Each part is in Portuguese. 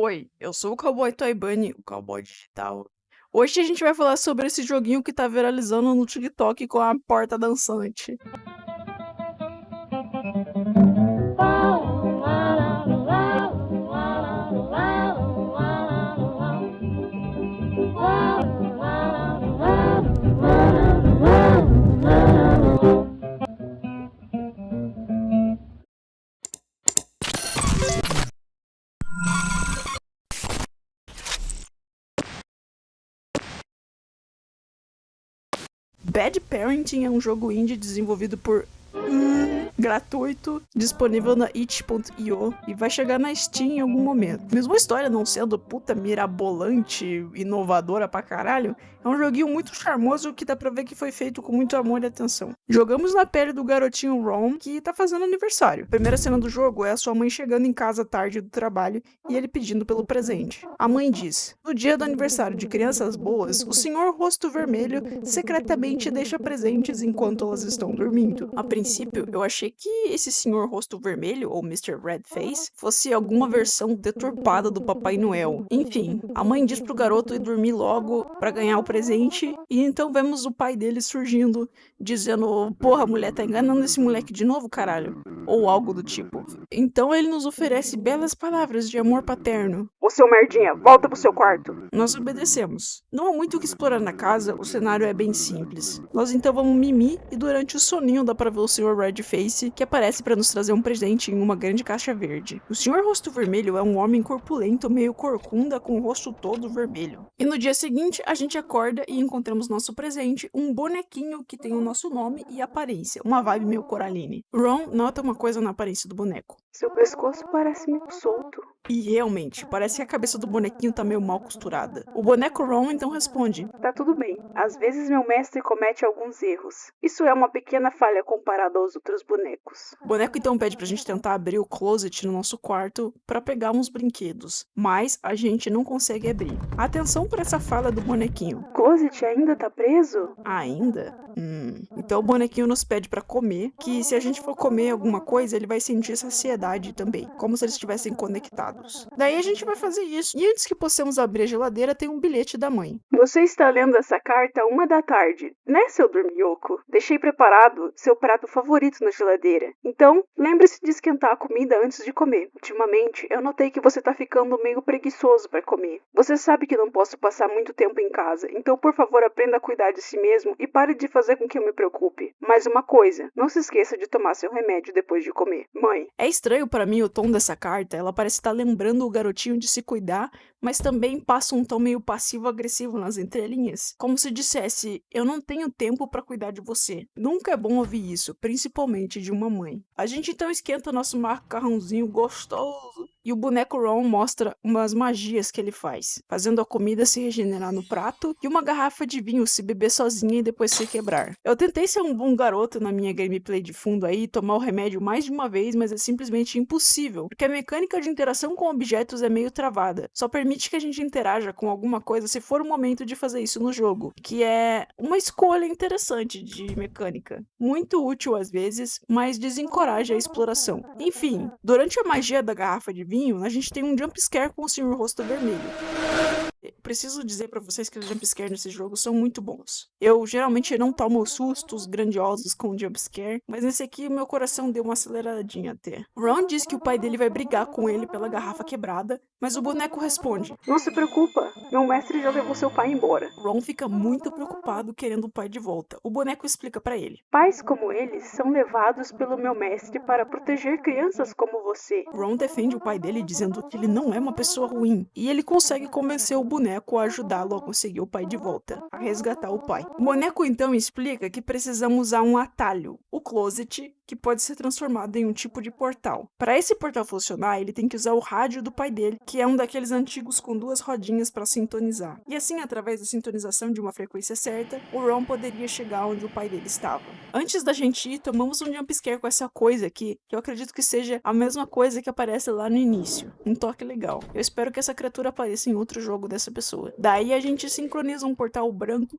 Oi, eu sou o Cowboy Toy Bunny, o cowboy digital. Hoje a gente vai falar sobre esse joguinho que tá viralizando no TikTok com a porta dançante. Bad Parenting é um jogo indie desenvolvido por gratuito, disponível na itch.io e vai chegar na Steam em algum momento. Mesmo a história não sendo puta mirabolante, inovadora pra caralho, é um joguinho muito charmoso que dá pra ver que foi feito com muito amor e atenção. Jogamos na pele do garotinho Ron, que tá fazendo aniversário. A primeira cena do jogo é a sua mãe chegando em casa tarde do trabalho e ele pedindo pelo presente. A mãe diz: no dia do aniversário de crianças boas, o senhor Rosto Vermelho secretamente deixa presentes enquanto elas estão dormindo. A princípio, eu achei que esse senhor Rosto Vermelho, ou Mr. Red Face, fosse alguma versão deturpada do Papai Noel. Enfim, a mãe diz pro garoto ir dormir logo pra ganhar o presente, e então vemos o pai dele surgindo, dizendo: porra, a mulher tá enganando esse moleque de novo, caralho. Ou algo do tipo. Então ele nos oferece belas palavras de amor paterno. Ô seu merdinha, volta pro seu quarto. Nós obedecemos. Não há muito o que explorar na casa, o cenário é bem simples. Nós então vamos mimir e durante o soninho dá pra ver o Sr. Red Face que aparece pra nos trazer um presente em uma grande caixa verde. O Sr. Rosto Vermelho é um homem corpulento, meio corcunda, com o rosto todo vermelho. E no dia seguinte a gente acorda e encontramos nosso presente, um bonequinho que tem o nosso nome e aparência, uma vibe meio Coraline. Ron nota uma coisa na aparência do boneco. Seu pescoço parece meio solto. E realmente, parece que a cabeça do bonequinho tá meio mal costurada. O boneco Ron então responde: tá tudo bem, às vezes meu mestre comete alguns erros. Isso é uma pequena falha comparado aos outros bonecos. O boneco então pede pra gente tentar abrir o closet no nosso quarto pra pegar uns brinquedos, mas a gente não consegue abrir. Atenção pra essa fala do bonequinho. O closet ainda tá preso? Ainda? Então o bonequinho nos pede pra comer, que se a gente for comer alguma coisa, ele vai sentir saciedade também, como se eles estivessem conectados. Daí a gente vai fazer isso, e antes que possamos abrir a geladeira, tem um bilhete da mãe. Você está lendo essa carta à 1 da tarde, né, seu dorminhoco? Deixei preparado seu prato favorito na geladeira. Então, lembre-se de esquentar a comida antes de comer. Ultimamente, eu notei que você tá ficando meio preguiçoso para comer. Você sabe que não posso passar muito tempo em casa, então por favor aprenda a cuidar de si mesmo e pare de fazer com que eu me preocupe. Mais uma coisa, não se esqueça de tomar seu remédio depois de comer. Mãe. É estranho para mim o tom dessa carta, ela parece estar lembrando o garotinho de se cuidar, mas também passa um tom meio passivo-agressivo nas entrelinhas, como se dissesse: eu não tenho tempo para cuidar de você. Nunca é bom ouvir isso, principalmente de uma mãe. A gente então esquenta nosso macarrãozinho gostoso e o boneco Ron mostra umas magias que ele faz, fazendo a comida se regenerar no prato e uma garrafa de vinho se beber sozinha e depois se quebrar. Eu tentei ser um bom garoto na minha gameplay de fundo aí, tomar o remédio mais de uma vez, mas é simplesmente impossível, porque a mecânica de interação com objetos é meio travada. Só permite que a gente interaja com alguma coisa se for o momento de fazer isso no jogo, que é uma escolha interessante de mecânica. Muito útil às vezes, mas desencoraja a exploração. Enfim, durante a magia da garrafa de vinho, a gente tem um jumpscare com o Sr. Rosto Vermelho. Preciso dizer pra vocês que os jumpscares nesse jogo são muito bons. Eu geralmente não tomo sustos grandiosos com jumpscare, mas nesse aqui o meu coração deu uma aceleradinha até. Ron diz que o pai dele vai brigar com ele pela garrafa quebrada, mas o boneco responde: não se preocupa, meu mestre já levou seu pai embora. Ron fica muito preocupado querendo o pai de volta. O boneco explica pra ele: pais como eles são levados pelo meu mestre para proteger crianças como você. Ron defende o pai dele dizendo que ele não é uma pessoa ruim, e ele consegue convencer o boneco a ajudá-lo a conseguir o pai de volta, a resgatar o pai. O boneco então explica que precisamos usar um atalho, o closet, que pode ser transformado em um tipo de portal. Para esse portal funcionar, ele tem que usar o rádio do pai dele, que é um daqueles antigos com duas rodinhas para sintonizar. E assim, através da sintonização de uma frequência certa, o Ron poderia chegar onde o pai dele estava. Antes da gente ir, tomamos um jumpscare com essa coisa aqui, que eu acredito que seja a mesma coisa que aparece lá no início. Um toque legal. Eu espero que essa criatura apareça em outro jogo dessa pessoa. Daí a gente sincroniza um portal branco.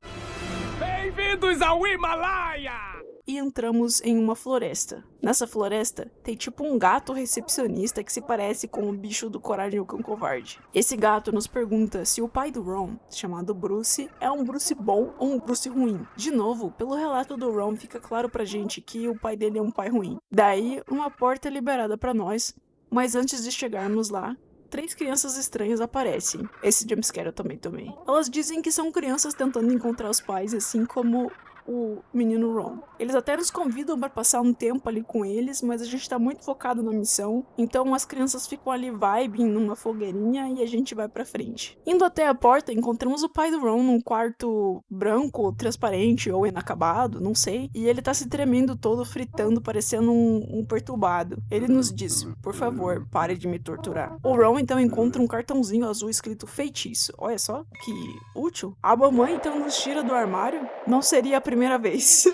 Bem-vindos ao Himalaia! e entramos em uma floresta. Nessa floresta, tem tipo um gato recepcionista que se parece com o bicho do Coragem e o Cão Covarde. Esse gato nos pergunta se o pai do Ron, chamado Bruce, é um Bruce bom ou um Bruce ruim. De novo, pelo relato do Ron, fica claro pra gente que o pai dele é um pai ruim. Daí, uma porta é liberada pra nós, mas antes de chegarmos lá, 3 crianças estranhas aparecem. Esse jumpscare eu também tomei. Elas dizem que são crianças tentando encontrar os pais, assim como o menino Ron. Eles até nos convidam para passar um tempo ali com eles, mas a gente tá muito focado na missão, então as crianças ficam ali vibing numa fogueirinha e a gente vai pra frente. Indo até a porta, encontramos o pai do Ron num quarto branco, transparente ou inacabado, não sei, e ele tá se tremendo todo, fritando, parecendo um perturbado. Ele nos diz: por favor, pare de me torturar. O Ron então encontra um cartãozinho azul escrito feitiço. Olha só, que útil. A mamãe então nos tira do armário. Não seria a primeira vez.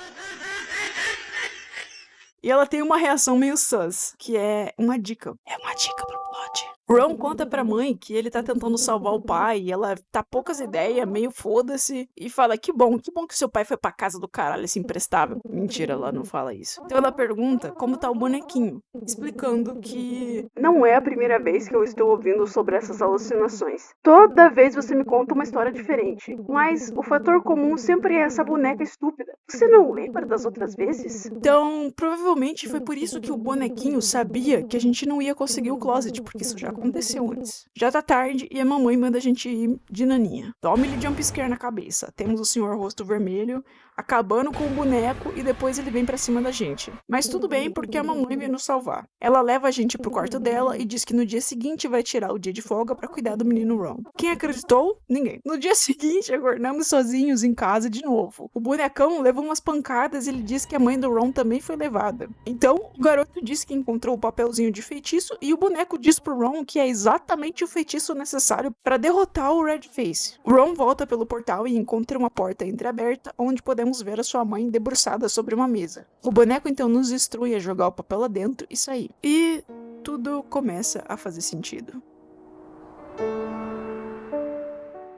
E ela tem uma reação meio sus, que é uma dica. É uma dica pro plot. Ron conta pra mãe que ele tá tentando salvar o pai, e ela tá poucas ideias, meio foda-se, e fala: que bom que seu pai foi pra casa do caralho, esse imprestável. Mentira, ela não fala isso. Então ela pergunta como tá o bonequinho, explicando que não é a primeira vez que eu estou ouvindo sobre essas alucinações. Toda vez você me conta uma história diferente, mas o fator comum sempre é essa boneca estúpida. Você não lembra das outras vezes? Então, provavelmente foi por isso que o bonequinho sabia que a gente não ia conseguir o closet, porque isso já aconteceu antes. Já tá tarde e a mamãe manda a gente ir de naninha. Tome-lhe jumpscare na cabeça. Temos o senhor rosto vermelho acabando com o boneco e depois ele vem pra cima da gente. Mas tudo bem, porque a mamãe veio nos salvar. Ela leva a gente pro quarto dela e diz que no dia seguinte vai tirar o dia de folga pra cuidar do menino Ron. Quem acreditou? Ninguém. No dia seguinte, acordamos sozinhos em casa de novo. O bonecão levou umas pancadas e ele diz que a mãe do Ron também foi levada. Então, o garoto disse que encontrou o papelzinho de feitiço e o boneco diz pro Ron que é exatamente o feitiço necessário pra derrotar o Redface. O Ron volta pelo portal e encontra uma porta entreaberta onde podemos ver a sua mãe debruçada sobre uma mesa. O boneco então nos instrui a jogar o papel lá dentro e sair. E tudo começa a fazer sentido.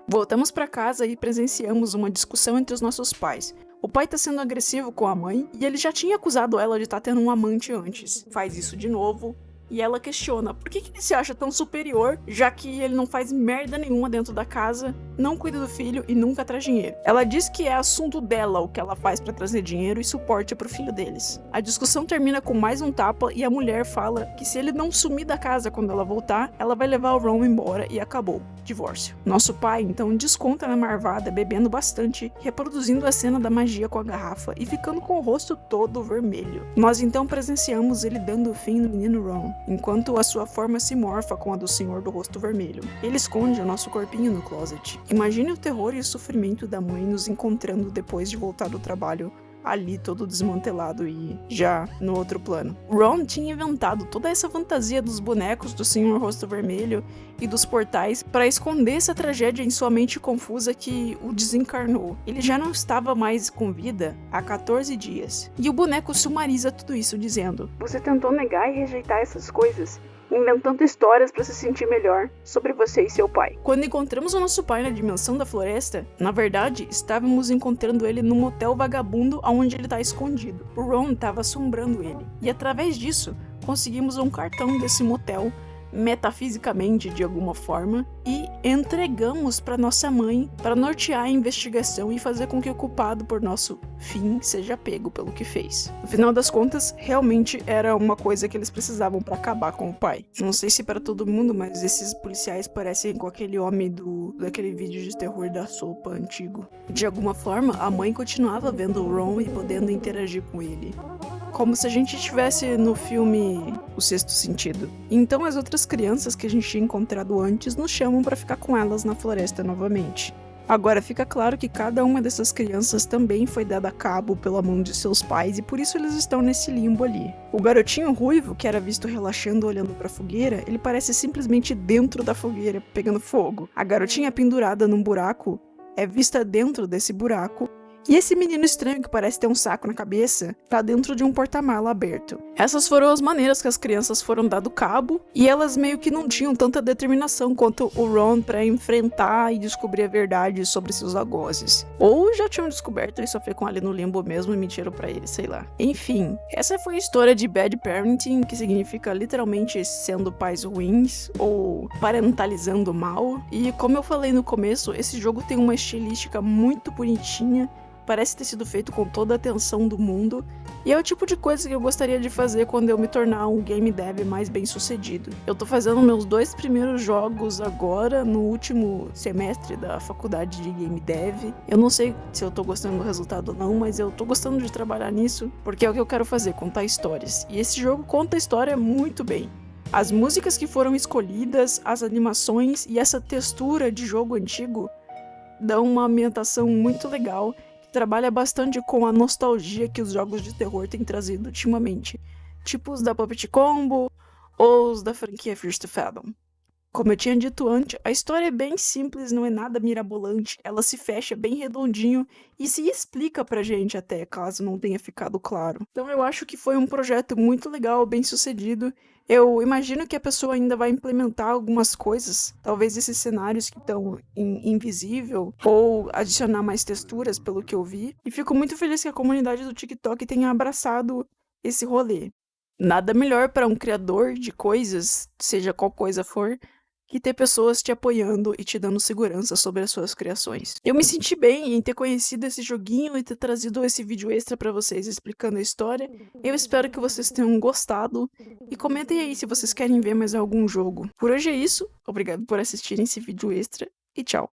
Voltamos pra casa e presenciamos uma discussão entre os nossos pais. O pai tá sendo agressivo com a mãe e ele já tinha acusado ela de estar tendo um amante antes. Faz isso de novo. E ela questiona por que ele se acha tão superior, já que ele não faz merda nenhuma dentro da casa, não cuida do filho e nunca traz dinheiro. Ela diz que é assunto dela o que ela faz pra trazer dinheiro e suporte pro filho deles. A discussão termina com mais um tapa e a mulher fala que se ele não sumir da casa quando ela voltar, ela vai levar o Ron embora e acabou. Divórcio. Nosso pai então desconta na marvada, bebendo bastante, reproduzindo a cena da magia com a garrafa e ficando com o rosto todo vermelho. Nós então presenciamos ele dando fim no menino Ron, enquanto a sua forma se morfa com a do senhor do rosto vermelho. Ele esconde o nosso corpinho no closet. Imagine o terror e o sofrimento da mãe nos encontrando depois de voltar do trabalho, ali todo desmantelado e já no outro plano. Ron tinha inventado toda essa fantasia dos bonecos do Senhor Rosto Vermelho e dos portais para esconder essa tragédia em sua mente confusa que o desencarnou. Ele já não estava mais com vida há 14 dias. E o boneco sumariza tudo isso dizendo: você tentou negar e rejeitar essas coisas, inventando histórias para se sentir melhor sobre você e seu pai. Quando encontramos o nosso pai na dimensão da floresta, na verdade, estávamos encontrando ele num motel vagabundo onde ele está escondido. O Ron estava assombrando ele. E através disso, conseguimos um cartão desse motel, metafisicamente de alguma forma, e entregamos para nossa mãe para nortear a investigação e fazer com que o culpado por nosso fim seja pego pelo que fez. No final das contas, realmente era uma coisa que eles precisavam para acabar com o pai. Não sei se para todo mundo, mas esses policiais parecem com aquele homem daquele vídeo de terror da sopa antigo. De alguma forma, a mãe continuava vendo o Ron e podendo interagir com ele, como se a gente estivesse no filme O Sexto Sentido. Então as outras crianças que a gente tinha encontrado antes nos chamam para ficar com elas na floresta novamente. Agora fica claro que cada uma dessas crianças também foi dada a cabo pela mão de seus pais e por isso eles estão nesse limbo ali. O garotinho ruivo, que era visto relaxando olhando para a fogueira, ele parece simplesmente dentro da fogueira pegando fogo. A garotinha pendurada num buraco é vista dentro desse buraco E esse menino estranho que parece ter um saco na cabeça tá dentro de um porta-mala aberto. Essas foram as maneiras que as crianças foram dado cabo, e elas meio que não tinham tanta determinação quanto o Ron pra enfrentar e descobrir a verdade sobre seus algozes. Ou já tinham descoberto e só ficam ali no limbo mesmo e mentiram pra eles, sei lá. Enfim, essa foi a história de Bad Parenting, que significa literalmente sendo pais ruins ou parentalizando mal. E como eu falei no começo, esse jogo tem uma estilística muito bonitinha. Parece ter sido feito com toda a atenção do mundo, e é o tipo de coisa que eu gostaria de fazer quando eu me tornar um game dev mais bem sucedido. Eu tô fazendo meus 2 primeiros jogos agora, no último semestre da faculdade de game dev. Eu não sei se eu tô gostando do resultado ou não, mas eu tô gostando de trabalhar nisso, porque é o que eu quero fazer, contar histórias. E esse jogo conta a história muito bem. As músicas que foram escolhidas, as animações e essa textura de jogo antigo dão uma ambientação muito legal, trabalha bastante com a nostalgia que os jogos de terror têm trazido ultimamente, tipo os da Puppet Combo ou os da franquia Fears to Fathom. Como eu tinha dito antes, a história é bem simples, não é nada mirabolante, ela se fecha bem redondinho e se explica pra gente até, caso não tenha ficado claro. Então eu acho que foi um projeto muito legal, bem sucedido. Eu imagino que a pessoa ainda vai implementar algumas coisas, talvez esses cenários que estão invisível, ou adicionar mais texturas, pelo que eu vi. E fico muito feliz que a comunidade do TikTok tenha abraçado esse rolê. Nada melhor para um criador de coisas, seja qual coisa for, que ter pessoas te apoiando e te dando segurança sobre as suas criações. Eu me senti bem em ter conhecido esse joguinho e ter trazido esse vídeo extra pra vocês explicando a história. Eu espero que vocês tenham gostado e comentem aí se vocês querem ver mais algum jogo. Por hoje é isso, obrigado por assistirem esse vídeo extra e tchau!